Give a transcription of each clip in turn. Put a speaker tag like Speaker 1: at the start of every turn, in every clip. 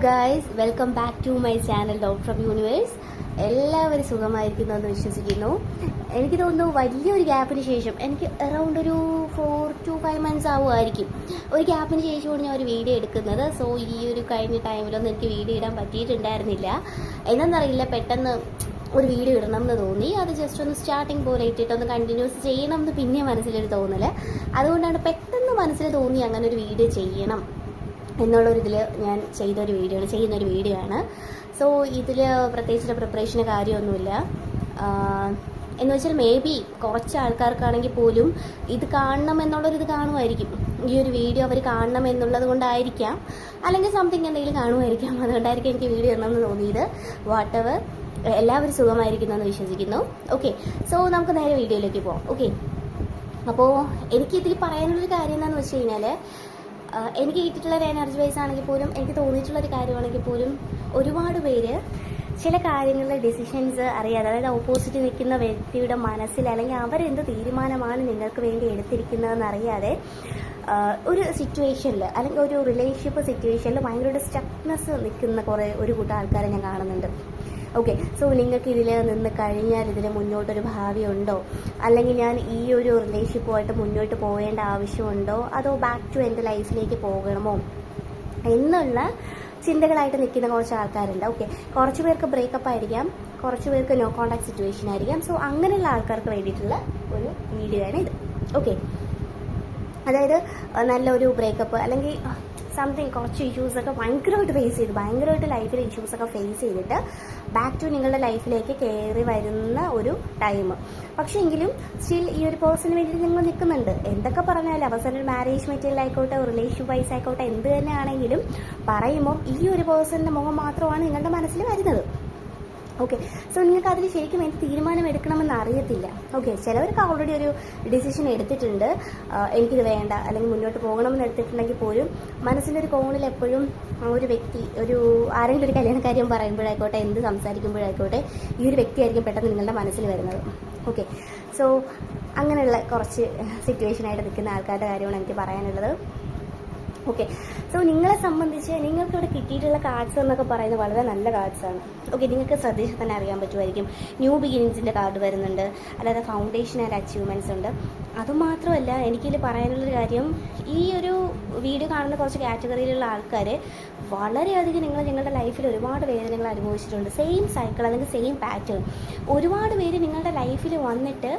Speaker 1: Guys, welcome back to my channel dot from universe. എല്ലാവരും സുഖമായിരിക്കുന്നു എന്ന് വിശ്വസിക്കുന്നു. എനിക്ക് തോന്നുന്നു വലിയൊരു ഗ്യാപ്പിന് ശേഷം, എനിക്ക് അറൗണ്ട് ഒരു 4 to 5 months ആവുമായിരിക്കും, ഒരു ഗ്യാപ്പിന് ശേഷമാണ് ഞാൻ ഒരു വീഡിയോ എടുക്കുന്നത്. സോ ഈ ഒരു കഴിഞ്ഞ ടൈമിലൊന്നും എനിക്ക് വീഡിയോ ഇടാൻ പറ്റിയിട്ടുണ്ടായിരുന്നില്ല. എന്നറിയില്ല, പെട്ടെന്ന് ഒരു വീഡിയോ ഇടണം എന്ന് തോന്നി. അത് ജസ്റ്റ് ഒന്ന് സ്റ്റാർട്ടിങ് പോലെ ഇട്ടിട്ടൊന്ന് കണ്ടിന്യൂസ് ചെയ്യണം എന്ന് പിന്നെ മനസ്സിലൊരു തോന്നല്. അതുകൊണ്ടാണ് പെട്ടെന്ന് മനസ്സിൽ തോന്നി അങ്ങനെ ഒരു വീഡിയോ ചെയ്യണം എന്നുള്ളൊരിതിൽ ഞാൻ ചെയ്യുന്നൊരു വീഡിയോ ആണ്. സോ ഇതിൽ പ്രത്യേകിച്ച് പ്രിപ്പറേഷന് കാര്യമൊന്നുമില്ല. എന്ന് വെച്ചാൽ മേ ബി കുറച്ച് ആൾക്കാർക്കാണെങ്കിൽ പോലും ഇത് കാണണം എന്നുള്ളൊരിത് കാണുമായിരിക്കും. ഈ ഒരു വീഡിയോ അവർ കാണണം എന്നുള്ളത് കൊണ്ടായിരിക്കാം, അല്ലെങ്കിൽ സംതിങ് എന്തെങ്കിലും കാണുമായിരിക്കാം. അതുകൊണ്ടായിരിക്കും എനിക്ക് വീഡിയോ ഇടണമെന്ന് തോന്നിയത്. വാട്ട് എവർ, എല്ലാവരും സുഖമായിരിക്കുന്നു എന്ന് വിശ്വസിക്കുന്നു. ഓക്കെ, സോ നമുക്ക് നേരെ വീഡിയോയിലേക്ക് പോകാം. ഓക്കെ, അപ്പോൾ എനിക്കിതിൽ പറയാനുള്ളൊരു കാര്യം എന്താണെന്ന് വെച്ച് കഴിഞ്ഞാൽ, എനിക്ക് കിട്ടിയിട്ടുള്ളൊരു എനർജി വൈസ് ആണെങ്കിൽ പോലും, എനിക്ക് തോന്നിയിട്ടുള്ളൊരു കാര്യമാണെങ്കിൽ പോലും, ഒരുപാട് പേര് ചില കാര്യങ്ങളിലെ ഡിസിഷൻസ് അറിയാതെ, അതായത് ഓപ്പോസിറ്റ് നിൽക്കുന്ന വ്യക്തിയുടെ മനസ്സിൽ അല്ലെങ്കിൽ അവരെന്ത് തീരുമാനമാണ് നിങ്ങൾക്ക് വേണ്ടി എടുത്തിരിക്കുന്നതെന്ന് അറിയാതെ ഒരു സിറ്റുവേഷനിൽ അല്ലെങ്കിൽ ഒരു റിലേഷൻഷിപ്പ് സിറ്റുവേഷനിൽ ഭയങ്കര സ്റ്റക്നെസ് നിൽക്കുന്ന ഒരു കൂട്ടം ആൾക്കാരെ ഞാൻ കാണുന്നുണ്ട്. ഓക്കെ, സോ നിങ്ങൾക്ക് ഇതിൽ നിന്ന് കഴിഞ്ഞാൽ ഇതിൽ മുന്നോട്ടൊരു ഭാവി ഉണ്ടോ, അല്ലെങ്കിൽ ഞാൻ ഈ ഒരു റിലേഷൻഷിപ്പുമായിട്ട് മുന്നോട്ട് പോകേണ്ട ആവശ്യമുണ്ടോ, അതോ ബാക്ക് ടു എൻ്റെ ലൈഫിലേക്ക് പോകണമോ എന്നുള്ള ചിന്തകളായിട്ട് നിൽക്കുന്ന കുറച്ച് ആൾക്കാരുണ്ട്. ഓക്കെ, കുറച്ച് പേർക്ക് ബ്രേക്കപ്പ് ആയിരിക്കാം, കുറച്ച് പേർക്ക് നോ കോണ്ടാക്ട് സിറ്റുവേഷൻ ആയിരിക്കാം. സോ അങ്ങനെയുള്ള ആൾക്കാർക്ക് വേണ്ടിയിട്ടുള്ള ഒരു വീഡിയോ ആണ് ഇത്. ഓക്കെ, അതായത് നല്ലൊരു ബ്രേക്കപ്പ് അല്ലെങ്കിൽ സംതിങ് കുറച്ച് ഇഷ്യൂസൊക്കെ ഭയങ്കരമായിട്ട് ലൈഫിലെ ഇഷ്യൂസൊക്കെ ഫേസ് ചെയ്തിട്ട് ബാക്ക് ടു നിങ്ങളുടെ ലൈഫിലേക്ക് കയറി വരുന്ന ഒരു ടൈം. പക്ഷേ എങ്കിലും സ്റ്റിൽ ഈ ഒരു പേഴ്സണിന് വേണ്ടി നിങ്ങൾ നിൽക്കുന്നുണ്ട്. എന്തൊക്കെ പറഞ്ഞാലും അവസാനം ഒരു മാരേജ് മെറ്റീരിയൽ ആയിക്കോട്ടെ, റിലേഷൻ വൈസ് ആയിക്കോട്ടെ, എന്ത് തന്നെ ആണെങ്കിലും പറയുമ്പോൾ ഈ ഒരു പേഴ്സണിൻ്റെ മുഖം മാത്രമാണ് നിങ്ങളുടെ മനസ്സിൽ വരുന്നത്. ഓക്കെ, സോ നിങ്ങൾക്ക് അതിൽ ശരിക്കും എന്ത് തീരുമാനം എടുക്കണമെന്ന് അറിയത്തില്ല. ഓക്കെ, ചിലവർക്ക് ഓൾറെഡി ഒരു ഡിസിഷൻ എടുത്തിട്ടുണ്ട്, എനിക്കിത് വേണ്ട അല്ലെങ്കിൽ മുന്നോട്ട് പോകണമെന്ന് എടുത്തിട്ടുണ്ടെങ്കിൽ പോലും മനസ്സിൻ്റെ ഒരു കോണിൽ എപ്പോഴും ഒരു വ്യക്തി, ആരെങ്കിലും ഒരു കല്യാണക്കാര്യം പറയുമ്പോഴായിക്കോട്ടെ, എന്ത് സംസാരിക്കുമ്പോഴായിക്കോട്ടെ, ഈ ഒരു വ്യക്തിയായിരിക്കും പെട്ടെന്ന് നിങ്ങളുടെ മനസ്സിൽ വരുന്നത്. ഓക്കെ, സോ അങ്ങനെയുള്ള കുറച്ച് സിറ്റുവേഷനായിട്ട് നിൽക്കുന്ന ആൾക്കാരുടെ കാര്യമാണ് എനിക്ക് പറയാനുള്ളത്. ഓക്കെ, സോ നിങ്ങളെ സംബന്ധിച്ച് നിങ്ങൾക്ക് ഇവിടെ കിട്ടിയിട്ടുള്ള കാർഡ്സ് എന്നൊക്കെ പറയുന്നത് വളരെ നല്ല കാർഡ്സാണ്. ഓക്കെ, നിങ്ങൾക്ക് ശ്രദ്ധിച്ചാൽ തന്നെ അറിയാൻ പറ്റുമായിരിക്കും. ന്യൂ ബിഗിനിങ്സിൻ്റെ കാർഡ് വരുന്നുണ്ട്, അല്ലാതെ ഫൗണ്ടേഷൻ ആൻഡ് അച്ചീവ്മെൻറ്റ്സ് ഉണ്ട്. അതുമാത്രമല്ല, എനിക്കിതിൽ പറയാനുള്ളൊരു കാര്യം, ഈ ഒരു വീഡിയോ കാണുന്ന കുറച്ച് കാറ്റഗറിയിലുള്ള ആൾക്കാർ വളരെയധികം നിങ്ങളുടെ ലൈഫിൽ ഒരുപാട് വേദനകൾ അനുഭവിച്ചിട്ടുണ്ട്. സെയിം സൈക്കിൾ അല്ലെങ്കിൽ സെയിം പാറ്റേൺ. ഒരുപാട് പേര് നിങ്ങളുടെ ലൈഫിൽ വന്നിട്ട്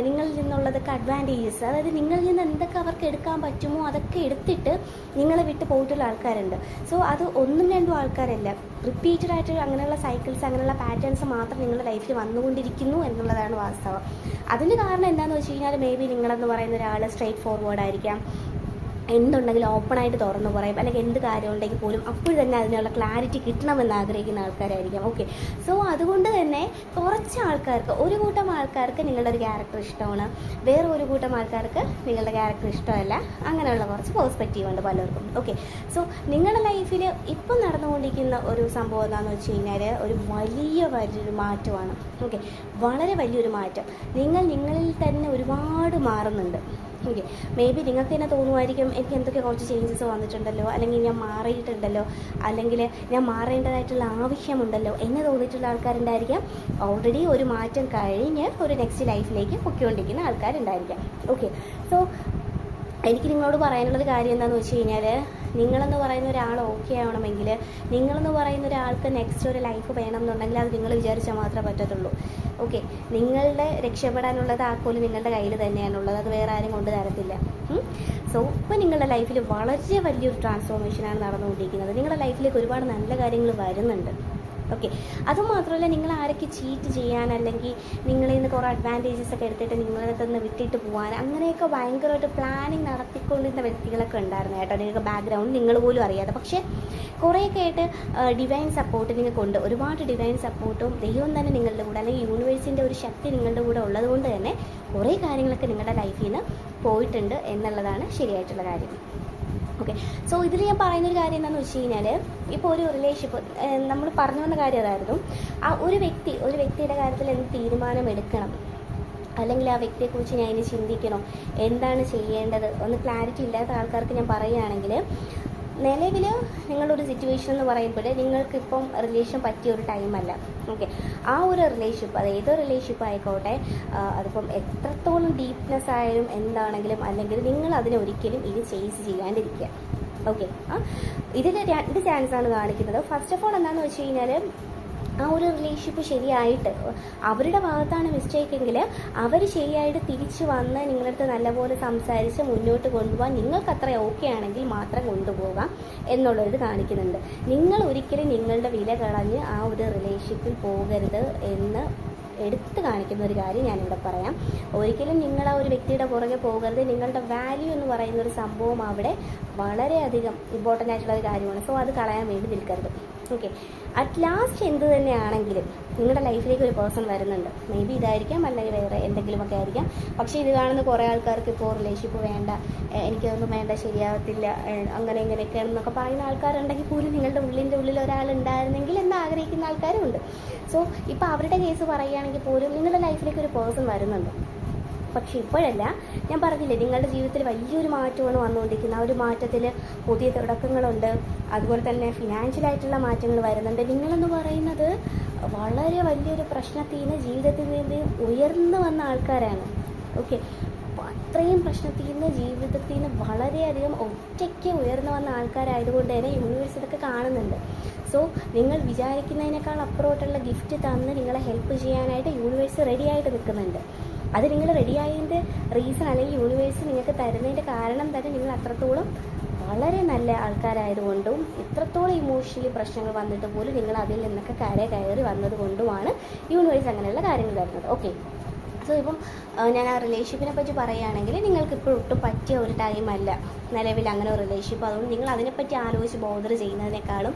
Speaker 1: നിങ്ങളിൽ നിന്നുള്ളതൊക്കെ അഡ്വാൻറ്റേജസ്, അതായത് നിങ്ങളിൽ നിന്ന് എന്തൊക്കെ അവർക്ക് എടുക്കാൻ പറ്റുമോ അതൊക്കെ എടുത്തിട്ട് നിങ്ങളെ വിട്ട് പോയിട്ടുള്ള ആൾക്കാരുണ്ട്. സോ അത് ഒന്നും രണ്ടും ആൾക്കാരല്ല, റിപ്പീറ്റഡ് ആയിട്ട് അങ്ങനെയുള്ള സൈക്കിൾസ്, അങ്ങനെയുള്ള പാറ്റേൺസ് മാത്രം നിങ്ങളുടെ ലൈഫിൽ വന്നുകൊണ്ടിരിക്കുന്നു എന്നുള്ളതാണ് വാസ്തവം. അതിന് കാരണം എന്താണെന്ന് വെച്ച് കഴിഞ്ഞാൽ, മേ ബി നിങ്ങളെന്ന് പറയുന്ന ഒരാൾ സ്ട്രെയിറ്റ് ഫോർവേഡ് ആയിരിക്കാം, എന്തുണ്ടെങ്കിലും ഓപ്പണായിട്ട് തുറന്നു പറയും, അല്ലെങ്കിൽ എന്ത് കാര്യം ഉണ്ടെങ്കിൽ പോലും അപ്പോൾ തന്നെ അതിനുള്ള ക്ലാരിറ്റി കിട്ടണമെന്ന് ആഗ്രഹിക്കുന്ന ആൾക്കാരായിരിക്കാം. ഓക്കെ, സോ അതുകൊണ്ട് തന്നെ കുറച്ച് ആൾക്കാർക്ക്, ഒരു കൂട്ടം ആൾക്കാർക്ക് നിങ്ങളുടെ ഒരു ക്യാരക്ടർ ഇഷ്ടമാണ്, വേറെ ഒരു കൂട്ടം ആൾക്കാർക്ക് നിങ്ങളുടെ ക്യാരക്ടർ ഇഷ്ടമല്ല. അങ്ങനെയുള്ള കുറച്ച് പേഴ്സ്പെക്റ്റീവ് ഉണ്ട് പലർക്കും. ഓക്കെ, സോ നിങ്ങളുടെ ലൈഫിൽ ഇപ്പം നടന്നുകൊണ്ടിരിക്കുന്ന ഒരു സംഭവം എന്താണെന്ന് വെച്ച് കഴിഞ്ഞാൽ, ഒരു വലിയൊരു മാറ്റമാണ്. ഓക്കെ, വളരെ വലിയൊരു മാറ്റം. നിങ്ങളിൽ തന്നെ ഒരുപാട് മാറുന്നുണ്ട്. ഓക്കെ, മേ ബി നിങ്ങൾക്ക് തന്നെ തോന്നുമായിരിക്കും, എനിക്ക് എന്തൊക്കെ കുറച്ച് ചേഞ്ചസ് വന്നിട്ടുണ്ടല്ലോ, അല്ലെങ്കിൽ ഞാൻ മാറിയിട്ടുണ്ടല്ലോ, അല്ലെങ്കിൽ ഞാൻ മാറേണ്ടതായിട്ടുള്ള ആവശ്യമുണ്ടല്ലോ എന്ന് തോന്നിയിട്ടുള്ള ആൾക്കാരുണ്ടായിരിക്കാം. ഓൾറെഡി ഒരു മാറ്റം കഴിഞ്ഞ് ഒരു നെക്സ്റ്റ് ലൈഫിലേക്ക് പൊയ്ക്കൊണ്ടിരിക്കുന്ന ആൾക്കാരുണ്ടായിരിക്കാം. ഓക്കെ, സോ എനിക്ക് നിങ്ങളോട് പറയാനുള്ളൊരു കാര്യം എന്താണെന്ന് വെച്ച് കഴിഞ്ഞാൽ, നിങ്ങളെന്ന് പറയുന്ന ഒരാൾ ഓക്കെ ആവണമെങ്കിൽ, നിങ്ങളെന്ന് പറയുന്ന ഒരാൾക്ക് നെക്സ്റ്റ് ഒരു ലൈഫ് വേണം എന്നുണ്ടെങ്കിൽ അത് നിങ്ങൾ വിചാരിച്ചാൽ മാത്രമേ പറ്റത്തുള്ളൂ. ഓക്കെ, നിങ്ങളുടെ രക്ഷപ്പെടാനുള്ളത് ആക്കോല് നിങ്ങളുടെ കയ്യിൽ തന്നെയാണുള്ളത്, അത് വേറെ ആരും കൊണ്ട് തരത്തില്ല. സോ ഇപ്പോൾ നിങ്ങളുടെ ലൈഫിൽ വളരെ വലിയൊരു ട്രാൻസ്ഫോർമേഷനാണ് നടന്നുകൊണ്ടിരിക്കുന്നത്. നിങ്ങളുടെ ലൈഫിലേക്ക് ഒരുപാട് നല്ല കാര്യങ്ങൾ വരുന്നുണ്ട്. ഓക്കെ, അതുമാത്രമല്ല, നിങ്ങൾ ആരൊക്കെ ചീറ്റ് ചെയ്യാൻ, അല്ലെങ്കിൽ നിങ്ങളിൽ നിന്ന് കുറേ അഡ്വാൻറ്റേജസ് ഒക്കെ എടുത്തിട്ട് നിങ്ങളെ തന്നെ വിട്ടിട്ട് പോകാൻ, അങ്ങനെയൊക്കെ ഭയങ്കരമായിട്ട് പ്ലാനിങ് നടത്തിക്കൊണ്ടിരുന്ന വ്യക്തികളൊക്കെ ഉണ്ടായിരുന്നു കേട്ടോ. നിങ്ങൾക്ക് ബാക്ക്ഗ്രൗണ്ട് നിങ്ങൾ പോലും അറിയാതെ. പക്ഷേ കുറേയൊക്കെ ആയിട്ട് ഡിവൈൻ സപ്പോർട്ട് നിങ്ങൾക്കുണ്ട്. ഒരുപാട് ഡിവൈൻ സപ്പോർട്ടും ദൈവം തന്നെ നിങ്ങളുടെ കൂടെ, അല്ലെങ്കിൽ യൂണിവേഴ്സിൻ്റെ ഒരു ശക്തി നിങ്ങളുടെ കൂടെ ഉള്ളത് കൊണ്ട് തന്നെ കുറേ കാര്യങ്ങളൊക്കെ നിങ്ങളുടെ ലൈഫിൽ നിന്ന് പോയിട്ടുണ്ട് എന്നുള്ളതാണ് ശരിയായിട്ടുള്ള കാര്യം. ഓക്കെ, സോ ഇതിൽ ഞാൻ പറയുന്നൊരു കാര്യം എന്താണെന്ന് വെച്ച് കഴിഞ്ഞാൽ, ഇപ്പോൾ ഒരു റിലേഷൻഷിപ്പ് നമ്മൾ പറഞ്ഞു വന്ന കാര്യം അതായിരുന്നു, ആ ഒരു വ്യക്തിയുടെ കാര്യത്തിൽ എന്ത് തീരുമാനം എടുക്കണം, അല്ലെങ്കിൽ ആ വ്യക്തിയെക്കുറിച്ച് ഞാൻ ഇനി ചിന്തിക്കണോ, എന്താണ് ചെയ്യേണ്ടത്, ഒന്ന് ക്ലാരിറ്റി ഇല്ലാത്ത ആൾക്കാർക്ക് ഞാൻ പറയുകയാണെങ്കിൽ, നിലവിൽ നിങ്ങളൊരു സിറ്റുവേഷൻ എന്ന് പറയുമ്പോൾ നിങ്ങൾക്കിപ്പം റിലേഷൻ പറ്റിയ ഒരു ടൈമല്ല. ഓക്കെ, ആ ഒരു റിലേഷൻഷിപ്പ്, അത് ഏതൊരു റിലേഷൻഷിപ്പ് ആയിക്കോട്ടെ, അതിപ്പം എത്രത്തോളം ഡീപ്നെസ് ആയാലും എന്താണെങ്കിലും, അല്ലെങ്കിൽ നിങ്ങൾ അതിനെ ഒരിക്കലും ഇത് ചേസ് ചെയ്യാണ്ടിരിക്കുക. ഓക്കെ, ഇതിൽ 2 ചാൻസാണ് കാണിക്കുന്നത്. ഫസ്റ്റ് ഓഫ് ഓൾ എന്താണെന്ന് വെച്ച് കഴിഞ്ഞാൽ, ആ ഒരു റിലേഷൻഷിപ്പ് ശരിയായിട്ട് അവരുടെ ഭാഗത്താണ് മിസ്റ്റേക്കെങ്കിൽ അവർ ശരിയായിട്ട് തിരിച്ച് വന്ന് നിങ്ങളടുത്ത് നല്ലപോലെ സംസാരിച്ച് മുന്നോട്ട് കൊണ്ടുപോകാൻ നിങ്ങൾക്ക് അത്ര ഓക്കെ ആണെങ്കിൽ മാത്രം കൊണ്ടുപോകാം എന്നുള്ളത് കാണിക്കുന്നുണ്ട്. നിങ്ങൾ ഒരിക്കലും നിങ്ങളുടെ വില കളഞ്ഞ് ആ ഒരു റിലേഷൻഷിപ്പിൽ പോകരുത് എന്ന് എടുത്ത് കാണിക്കുന്ന ഒരു കാര്യം ഞാനിവിടെ പറയാം. ഒരിക്കലും നിങ്ങൾ ആ ഒരു വ്യക്തിയുടെ പുറകെ പോകരുത്. നിങ്ങളുടെ വാല്യൂ എന്ന് പറയുന്ന ഒരു സംഭവം അവിടെ വളരെയധികം ഇമ്പോർട്ടൻ്റ് ആയിട്ടുള്ള ഒരു കാര്യമാണ്. സോ അത് കളയാൻ വേണ്ടി നിൽക്കരുത്. ഓക്കെ, അറ്റ് ലാസ്റ്റ് എന്ത് തന്നെയാണെങ്കിലും നിങ്ങളുടെ ലൈഫിലേക്ക് ഒരു പേഴ്സൺ വരുന്നുണ്ട്. മേ ബി ഇതായിരിക്കാം, അല്ലെങ്കിൽ വേറെ എന്തെങ്കിലുമൊക്കെ ആയിരിക്കാം. പക്ഷേ ഇത് കാണുന്ന കുറേ ആൾക്കാർക്ക് ഇപ്പോൾ റിലേഷൻഷിപ്പ് വേണ്ട, എനിക്കതൊന്നും വേണ്ട, ശരിയാവത്തില്ല, അങ്ങനെ ഇങ്ങനെയൊക്കെയാണെന്നൊക്കെ പറയുന്ന ആൾക്കാരുണ്ടെങ്കിൽ പോലും നിങ്ങളുടെ ഉള്ളിൽ ഒരാളുണ്ടായിരുന്നെങ്കിൽ എന്ന് ആഗ്രഹിക്കുന്ന ആൾക്കാരും ഉണ്ട്. സോ ഇപ്പോൾ അവരുടെ കേസ് പറയുകയാണെങ്കിൽ പോലും നിങ്ങളുടെ ലൈഫിലേക്ക് ഒരു പേഴ്സൺ വരുന്നുണ്ട്. പക്ഷെ ഇപ്പോഴല്ല, ഞാൻ പറഞ്ഞില്ലേ, നിങ്ങളുടെ ജീവിതത്തിൽ വലിയൊരു മാറ്റമാണ് വന്നുകൊണ്ടിരിക്കുന്നത്. ആ ഒരു മാറ്റത്തിൽ പുതിയ തുടക്കങ്ങളുണ്ട്, അതുപോലെ തന്നെ ഫിനാൻഷ്യലായിട്ടുള്ള മാറ്റങ്ങൾ വരുന്നുണ്ട്. നിങ്ങളെന്ന് പറയുന്നത് വളരെ വലിയൊരു പ്രശ്നത്തിൽ നിന്ന് ജീവിതത്തിൽ നിന്ന് ഉയർന്നു വന്ന ആൾക്കാരാണ്. ഓക്കെ, അത്രയും പ്രശ്നത്തിൽ നിന്ന് ജീവിതത്തിൽ നിന്ന് വളരെയധികം ഒറ്റയ്ക്ക് ഉയർന്നു വന്ന ആൾക്കാരായതുകൊണ്ട് തന്നെ യൂണിവേഴ്സ് ഇതൊക്കെ കാണുന്നുണ്ട്. സോ നിങ്ങൾ വിചാരിക്കുന്നതിനേക്കാൾ അപ്പുറത്തോട്ടുള്ള ഗിഫ്റ്റ് തന്ന് നിങ്ങളെ ഹെൽപ്പ് ചെയ്യാനായിട്ട് യൂണിവേഴ്സ് റെഡിയായിട്ട് നിൽക്കുന്നുണ്ട്. അത് നിങ്ങൾ റെഡിയായതിൻ്റെ റീസൺ, അല്ലെങ്കിൽ യൂണിവേഴ്സ് നിങ്ങൾക്ക് തരുന്നതിൻ്റെ കാരണം തന്നെ നിങ്ങൾ അത്രത്തോളം വളരെ നല്ല ആൾക്കാരായതുകൊണ്ടും ഇത്രത്തോളം ഇമോഷണലി പ്രശ്നങ്ങൾ വന്നിട്ട് പോലും നിങ്ങൾ അതിൽ നിന്നൊക്കെ കയറി വന്നത് കൊണ്ടുമാണ് യൂണിവേഴ്സ് അങ്ങനെയുള്ള കാര്യങ്ങൾ തരുന്നത്. ഓക്കെ, സോ ഇപ്പം ഞാൻ ആ റിലേഷൻഷിപ്പിനെ പറ്റി പറയുകയാണെങ്കിൽ നിങ്ങൾക്ക് ഇപ്പോൾ ഒട്ടും പറ്റിയ ഒരു ടൈമല്ല നിലവിൽ അങ്ങനെ ഒരു റിലേഷൻഷിപ്പ്. അതുകൊണ്ട് നിങ്ങൾ അതിനെപ്പറ്റി ആലോചിച്ച് ബോദർ ചെയ്യുന്നതിനേക്കാളും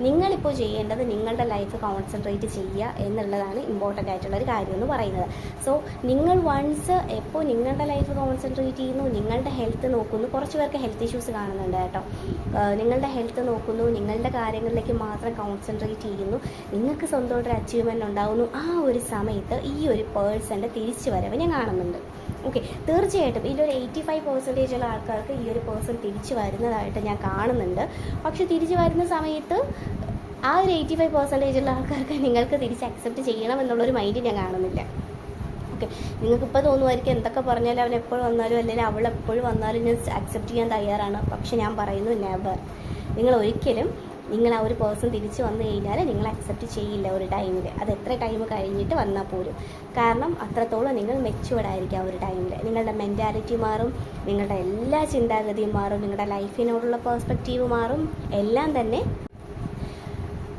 Speaker 1: നിങ്ങളിപ്പോൾ ചെയ്യേണ്ടത് നിങ്ങളുടെ ലൈഫ് കോൺസെൻട്രേറ്റ് ചെയ്യുക എന്നുള്ളതാണ് ഇമ്പോർട്ടൻ്റ് ആയിട്ടുള്ള ഒരു കാര്യം എന്ന് പറയുന്നത്. സോ നിങ്ങൾ വൺസ് എപ്പോൾ നിങ്ങളുടെ ലൈഫ് കോൺസെൻട്രേറ്റ് ചെയ്യുന്നു, നിങ്ങളുടെ ഹെൽത്ത് നോക്കുന്നു, കുറച്ച് പേർക്ക് ഹെൽത്ത് ഇഷ്യൂസ് കാണുന്നുണ്ട് കേട്ടോ, നിങ്ങളുടെ ഹെൽത്ത് നോക്കുന്നു, നിങ്ങളുടെ കാര്യങ്ങളിലേക്ക് മാത്രം കോൺസെൻട്രേറ്റ് ചെയ്യുന്നു, നിങ്ങൾക്ക് സ്വന്തമായിട്ടൊരു അച്ചീവ്മെൻറ്റ് ഉണ്ടാകുന്നു, ആ ഒരു സമയത്ത് ഈ ഒരു പേഴ്സൻ്റെ തിരിച്ചു വരവ് ഞാൻ കാണുന്നുണ്ട്. ഓക്കെ, തീർച്ചയായിട്ടും ഇതിലൊരു 85% ഉള്ള ആൾക്കാർക്ക് ഈ ഒരു പേഴ്സൺ തിരിച്ചു വരുന്നതായിട്ട് ഞാൻ കാണുന്നുണ്ട്. പക്ഷെ തിരിച്ചു വരുന്ന സമയത്ത് ആ ഒരു 85% ഉള്ള ആൾക്കാർക്ക് നിങ്ങൾക്ക് തിരിച്ച് അക്സെപ്റ്റ് ചെയ്യണം എന്നുള്ളൊരു മൈൻഡ് ഞാൻ കാണുന്നില്ല. ഓക്കെ, നിങ്ങൾക്കിപ്പോൾ തോന്നുമായിരിക്കും എന്തൊക്കെ പറഞ്ഞാലും അവൻ എപ്പോഴും വന്നാലും അല്ലെങ്കിൽ അവൾ എപ്പോഴും വന്നാലും ഞാൻ അക്സെപ്റ്റ് ചെയ്യാൻ തയ്യാറാണ്. പക്ഷെ ഞാൻ പറയുന്നു, നെവർ. നിങ്ങൾ ഒരിക്കലും നിങ്ങൾ ആ ഒരു പേഴ്സൺ തിരിച്ച് വന്നു കഴിഞ്ഞാൽ നിങ്ങൾ അക്സെപ്റ്റ് ചെയ്യില്ല ഒരു ടൈമിൽ. അത് എത്ര ടൈം കഴിഞ്ഞിട്ട് വന്നാൽ പോലും. കാരണം അത്രത്തോളം നിങ്ങൾ മെച്യൂർഡ് ആയിരിക്കും ആ ഒരു ടൈമിൽ. നിങ്ങളുടെ മെൻറ്റാലിറ്റി മാറും, നിങ്ങളുടെ എല്ലാ ചിന്താഗതിയും മാറും, നിങ്ങളുടെ ലൈഫിനോടുള്ള പേഴ്സ്പെക്റ്റീവ് മാറും, എല്ലാം തന്നെ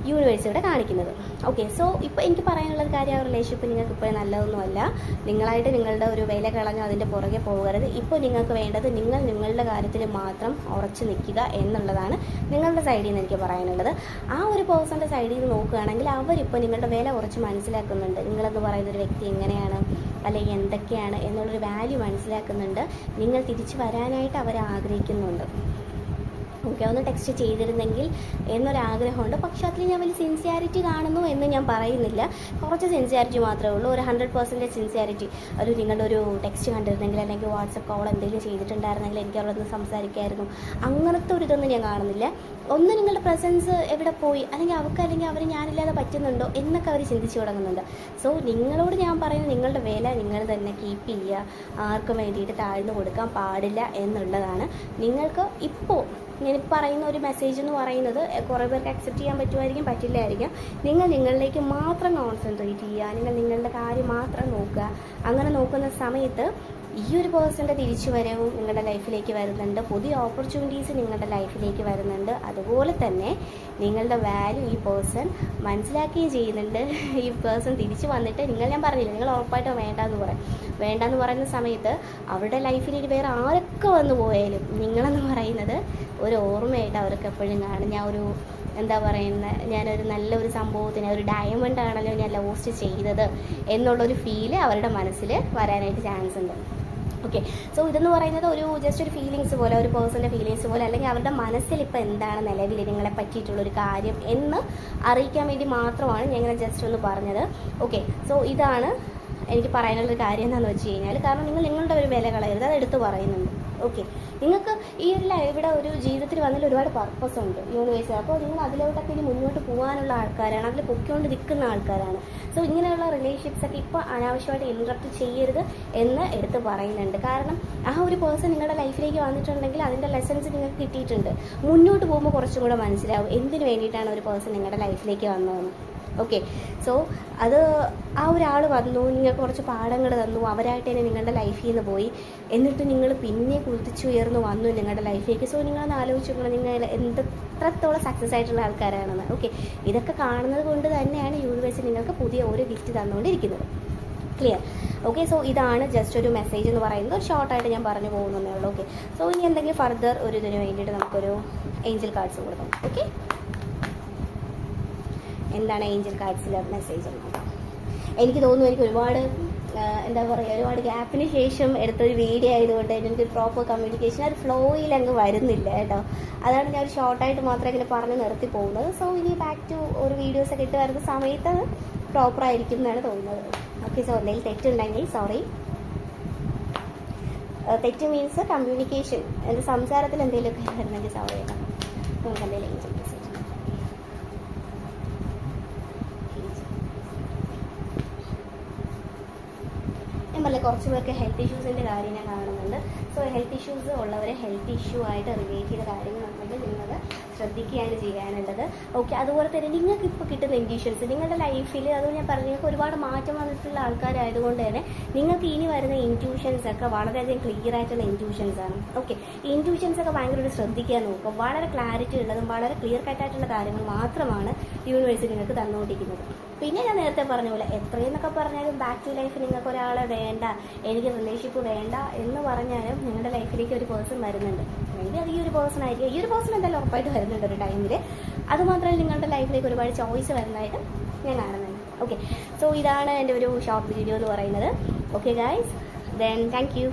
Speaker 1: യൂണിവേഴ്സ് ഇവിടെ കാണിക്കുന്നത്. ഓക്കെ, സോ ഇപ്പോൾ എനിക്ക് പറയാനുള്ളൊരു കാര്യം, ആ റിലേഷൻഷിപ്പ് നിങ്ങൾക്ക് ഇപ്പോൾ നല്ലതൊന്നുമല്ല. നിങ്ങളായിട്ട് നിങ്ങളുടെ ഒരു വില കളഞ്ഞ് അതിൻ്റെ പുറകെ പോകരുത്. ഇപ്പോൾ നിങ്ങൾക്ക് വേണ്ടത് നിങ്ങൾ നിങ്ങളുടെ കാര്യത്തിൽ മാത്രം ഉറച്ചു നിൽക്കുക എന്നുള്ളതാണ് നിങ്ങളുടെ സൈഡിൽ നിന്ന് എനിക്ക് പറയാനുള്ളത്. ആ ഒരു പേഴ്സൻ്റെ സൈഡിൽ നിന്ന് നോക്കുകയാണെങ്കിൽ അവരിപ്പോൾ നിങ്ങളുടെ വില കുറച്ച് മനസ്സിലാക്കുന്നുണ്ട്. നിങ്ങളെന്ന് പറയുന്ന ഒരു വ്യക്തി എങ്ങനെയാണ് അല്ലെങ്കിൽ എന്തൊക്കെയാണ് എന്നുള്ളൊരു വാല്യൂ മനസ്സിലാക്കുന്നുണ്ട്. നിങ്ങൾ തിരിച്ചു വരാനായിട്ട് അവർ ആഗ്രഹിക്കുന്നുണ്ട്. ഓക്കെ, ഒന്ന് ടെക്സ്റ്റ് ചെയ്തിരുന്നെങ്കിൽ എന്നൊരാഗ്രഹമുണ്ട്. പക്ഷെ അതിൽ ഞാൻ വലിയ സിൻസിയാരിറ്റി കാണുന്നു എന്ന് ഞാൻ പറയുന്നില്ല. കുറച്ച് സിൻസിയാരിറ്റി മാത്രമേ ഉള്ളൂ. ഒരു 100% സിൻസിയാരിറ്റി. നിങ്ങളുടെ ഒരു ടെക്സ്റ്റ് കണ്ടിരുന്നെങ്കിൽ അല്ലെങ്കിൽ വാട്സപ്പ് കോൾ എന്തെങ്കിലും ചെയ്തിട്ടുണ്ടായിരുന്നെങ്കിൽ എനിക്ക് അവിടെ നിന്ന് സംസാരിക്കായിരുന്നു, അങ്ങനത്തെ ഒരു ഇതൊന്നും ഞാൻ കാണുന്നില്ല. ഒന്ന് നിങ്ങളുടെ പ്രസൻസ് എവിടെ പോയി, അല്ലെങ്കിൽ അവർ ഞാനില്ലാതെ പറ്റുന്നുണ്ടോ എന്നൊക്കെ അവർ ചിന്തിച്ചു തുടങ്ങുന്നുണ്ട്. സോ നിങ്ങളോട് ഞാൻ പറയുന്നത്, നിങ്ങളുടെ വില നിങ്ങൾ തന്നെ കീപ്പ് ചെയ്യുക. ആർക്കും വേണ്ടിയിട്ട് താഴ്ന്നു കൊടുക്കാൻ പാടില്ല എന്നുള്ളതാണ്. നിങ്ങൾക്ക് ഇപ്പോൾ ഞാനിപ്പോൾ പറയുന്ന ഒരു മെസ്സേജ് എന്ന് പറയുന്നത് കുറേ പേർക്ക് അക്സെപ്റ്റ് ചെയ്യാൻ പറ്റുമായിരിക്കും, പറ്റില്ലായിരിക്കും. നിങ്ങൾ നിങ്ങളിലേക്ക് മാത്രം കോൺസെൻട്രേറ്റ് ചെയ്യുക, നിങ്ങൾ നിങ്ങളുടെ കാര്യം മാത്രം നോക്കുക. അങ്ങനെ നോക്കുന്ന സമയത്ത് ഈ ഒരു പേഴ്സൻ്റെ തിരിച്ചുവരവും നിങ്ങളുടെ ലൈഫിലേക്ക് വരുന്നുണ്ട്, പുതിയ ഓപ്പർച്യൂണിറ്റീസ് നിങ്ങളുടെ ലൈഫിലേക്ക് വരുന്നുണ്ട്. അതുപോലെ തന്നെ നിങ്ങളുടെ വാല്യൂ ഈ പേഴ്സൺ മനസ്സിലാക്കുകയും ചെയ്യുന്നുണ്ട്. ഈ പേഴ്സൺ തിരിച്ചു വന്നിട്ട് ഞാൻ പറഞ്ഞില്ല, നിങ്ങൾ ഉറപ്പായിട്ടും വേണ്ടാന്ന് പറയുന്ന സമയത്ത് അവരുടെ ലൈഫിലേക്ക് വേറെ ആരൊക്കെ വന്നു പോയാലും നിങ്ങളെന്ന് പറയുന്നത് ഒരു ഓർമ്മയായിട്ട് അവർക്ക് എപ്പോഴും കാണും. ഞാനൊരു നല്ലൊരു സംഭവത്തിന്, ഒരു ഡയമണ്ട് ആണല്ലോ ഞാൻ ലോസ്റ്റ് ചെയ്തത് എന്നുള്ളൊരു ഫീല് അവരുടെ മനസ്സിൽ വരാനായിട്ട് ചാൻസ് ഉണ്ട്. ഓക്കെ, സോ ഇതെന്ന് പറയുന്നത് ജസ്റ്റ് ഒരു ഫീലിങ്സ് പോലെ, ഒരു പേഴ്സൻ്റെ ഫീലിങ്സ് പോലെ, അല്ലെങ്കിൽ അവരുടെ മനസ്സിൽ ഇപ്പോൾ എന്താണ് നിലവിൽ നിങ്ങളെ പറ്റിയിട്ടുള്ളൊരു കാര്യം എന്ന് അറിയിക്കാൻ വേണ്ടി മാത്രമാണ് ഞാൻ ഇങ്ങനെ ജസ്റ്റ് ഒന്ന് പറഞ്ഞത്. ഓക്കെ, സോ ഇതാണ് എനിക്ക് പറയാനുള്ളൊരു കാര്യം എന്താണെന്ന് വെച്ച് കഴിഞ്ഞാൽ, കാരണം നിങ്ങൾ നിങ്ങളുടെ ഒരു വില കളയരുത്, അത് എടുത്ത് പറയുന്നുണ്ട്. ഓക്കെ, നിങ്ങൾക്ക് ഈ ഒരു ഇവിടെ ഒരു ജീവിതത്തിൽ വന്നതിൽ ഒരുപാട് പർപ്പസ് ഉണ്ട് യൂണിവേഴ്സ്. അപ്പോൾ നിങ്ങൾ അതിലോട്ടൊക്കെ ഇനി മുന്നോട്ട് പോകാനുള്ള ആൾക്കാരാണ്, അതിൽ പൊക്കിക്കൊണ്ട് നിൽക്കുന്ന ആൾക്കാരാണ്. സോ ഇങ്ങനെയുള്ള റിലേഷൻഷിപ്സൊക്കെ ഇപ്പോൾ അനാവശ്യമായിട്ട് ഇൻട്രപ്റ്റ് ചെയ്യരുത് എന്ന് എടുത്ത് പറയുന്നുണ്ട്. കാരണം ആ ഒരു പേഴ്സൺ നിങ്ങളുടെ ലൈഫിലേക്ക് വന്നിട്ടുണ്ടെങ്കിൽ അതിൻ്റെ ലെസൺസ് നിങ്ങൾക്ക് കിട്ടിയിട്ടുണ്ട്. മുന്നോട്ട് പോകുമ്പോൾ കുറച്ചും കൂടെ മനസ്സിലാവും എന്തിനു വേണ്ടിയിട്ടാണ് ഒരു പേഴ്സൺ നിങ്ങളുടെ ലൈഫിലേക്ക് വന്നതെന്ന്. ഓക്കെ, സോ അത് ആ ഒരാൾ വന്നു, നിങ്ങൾക്ക് കുറച്ച് പാഠങ്ങൾ തന്നു, അവരായിട്ട് തന്നെ നിങ്ങളുടെ ലൈഫിൽ നിന്ന് പോയി, എന്നിട്ട് നിങ്ങൾ പിന്നെ കുതിച്ചുയർന്ന് വന്നു നിങ്ങളുടെ ലൈഫിലേക്ക്. സോ നിങ്ങളൊന്ന് ആലോചിച്ചു നിങ്ങൾ എത്രത്തോളം സക്സസ് ആയിട്ടുള്ള ആൾക്കാരാണെന്ന്. ഓക്കെ, ഇതൊക്കെ കാണുന്നത് കൊണ്ട് തന്നെയാണ് യൂണിവേഴ്സ് നിങ്ങൾക്ക് പുതിയ ഒരു ഗിഫ്റ്റ് തന്നുകൊണ്ടിരിക്കുന്നത്. ക്ലിയർ? ഓക്കെ, സോ ഇതാണ് ജസ്റ്റ് ഒരു മെസ്സേജ് എന്ന് പറയുന്നത്. ഷോർട്ടായിട്ട് ഞാൻ പറഞ്ഞു പോകുന്നതേ ഉള്ളൂ. ഓക്കെ, സോ ഇനി എന്തെങ്കിലും ഫർദർ ഒരു ഇതിന് വേണ്ടിയിട്ട് നമുക്കൊരു ഏഞ്ചൽ കാർഡ്സ് കൊടുക്കാം. ഓക്കെ, എന്താണ് ഏഞ്ചൽ കാർഡ്സിലെ മെസ്സേജ് എന്ന്? എനിക്ക് തോന്നുന്നു എനിക്ക് ഒരുപാട് എന്താ പറയുക, ഒരുപാട് ഗ്യാപ്പിന് ശേഷം എടുത്തൊരു വീഡിയോ ആയതുകൊണ്ട് എനിക്കൊരു പ്രോപ്പർ കമ്മ്യൂണിക്കേഷൻ ഒരു ഫ്ലോയിൽ അങ്ങ് വരുന്നില്ല കേട്ടോ. അതാണ് ഞാൻ ഒരു ഷോർട്ടായിട്ട് മാത്രമേ ഇങ്ങനെ പറഞ്ഞ് നിർത്തി പോകുന്നത്. സോ ഇനി ബാക്ക് ടു ഒരു വീഡിയോസൊക്കെ ഇട്ട് വരുന്ന സമയത്ത് അത് പ്രോപ്പറായിരിക്കും എന്നാണ് തോന്നുന്നത്. ഓക്കെ, സോ എന്തെങ്കിലും തെറ്റുണ്ടെങ്കിൽ സോറി. തെറ്റ് മീൻസ് കമ്മ്യൂണിക്കേഷൻ, എൻ്റെ സംസാരത്തിൽ എന്തെങ്കിലുമൊക്കെ വരുന്നെങ്കിൽ സോറി ചെയ്യണം. നമുക്ക് എന്തെങ്കിലും ഏഞ്ചൽ മെസ്സേജ് അല്ല, കുറച്ച് പേർക്ക് ഹെൽത്ത് ഇഷ്യൂസിൻ്റെ കാര്യം ഞാൻ കാണുന്നുണ്ട്. സോ ഹെൽത്ത് ഇഷ്യൂസ് ഉള്ളവരെ ഹെൽത്ത് ഇഷ്യൂ ആയിട്ട് റിലേറ്റ് ചെയ്ത കാര്യങ്ങളുണ്ടെങ്കിൽ നിങ്ങൾ ശ്രദ്ധിക്കുകയാണ് ചെയ്യാനുള്ളത്. ഓക്കെ, അതുപോലെ തന്നെ നിങ്ങൾക്ക് ഇപ്പോൾ കിട്ടുന്ന ഇൻറ്റ്യൂഷൻസ് നിങ്ങളുടെ ലൈഫിൽ, അതുകൊണ്ട് ഞാൻ പറഞ്ഞു നിങ്ങൾക്ക് ഒരുപാട് മാറ്റം വന്നിട്ടുള്ള ആൾക്കാരായതുകൊണ്ട് തന്നെ നിങ്ങൾക്ക് ഇനി വരുന്ന ഇൻറ്റ്യൂഷൻസ് ഒക്കെ വളരെയധികം ക്ലിയർ ആയിട്ടുള്ള ഇൻറ്റ്യൂഷൻസ് ആണ്. ഓക്കെ, ഈ ഇൻറ്റ്യൂഷൻസ് ഒക്കെ ഭയങ്കര ശ്രദ്ധിക്കാൻ നോക്കുക. വളരെ ക്ലാരിറ്റി ഉള്ളതും വളരെ ക്ലിയർ കട്ടായിട്ടുള്ള കാര്യങ്ങൾ മാത്രമാണ് യൂണിവേഴ്സ് നിങ്ങൾക്ക് തന്നുകൊണ്ടിരിക്കുന്നത്. പിന്നെ ഞാൻ നേരത്തെ പറഞ്ഞ പോലെ എത്രയെന്നൊക്കെ പറഞ്ഞാലും ബാക്ക് ടു ലൈഫ് നിങ്ങൾക്ക് ഒരാളെ വേണ്ട, എനിക്ക് റിലേഷൻഷിപ്പ് വേണ്ട എന്ന് പറഞ്ഞാലും നിങ്ങളുടെ ലൈഫിലേക്ക് ഒരു പേഴ്സൺ വരുന്നുണ്ട്. മേ അത് ഈ ഒരു പേഴ്സൺ ആയിരിക്കും. ഈ ഒരു പേഴ്സൺ എന്തായാലും ഉറപ്പായിട്ട് വരുന്നുണ്ട് ഒരു ടൈമിൽ. അതുമാത്രമല്ല നിങ്ങളുടെ ലൈഫിലേക്ക് ഒരുപാട് ചോയ്സ് വരുന്നതായിട്ട് ഞാൻ കാണുന്നുണ്ട്. ഓക്കെ, സോ ഇതാണ് എൻ്റെ ഒരു ഷോർട്ട് വീഡിയോ എന്ന് പറയുന്നത്. Okay guys, then thank you.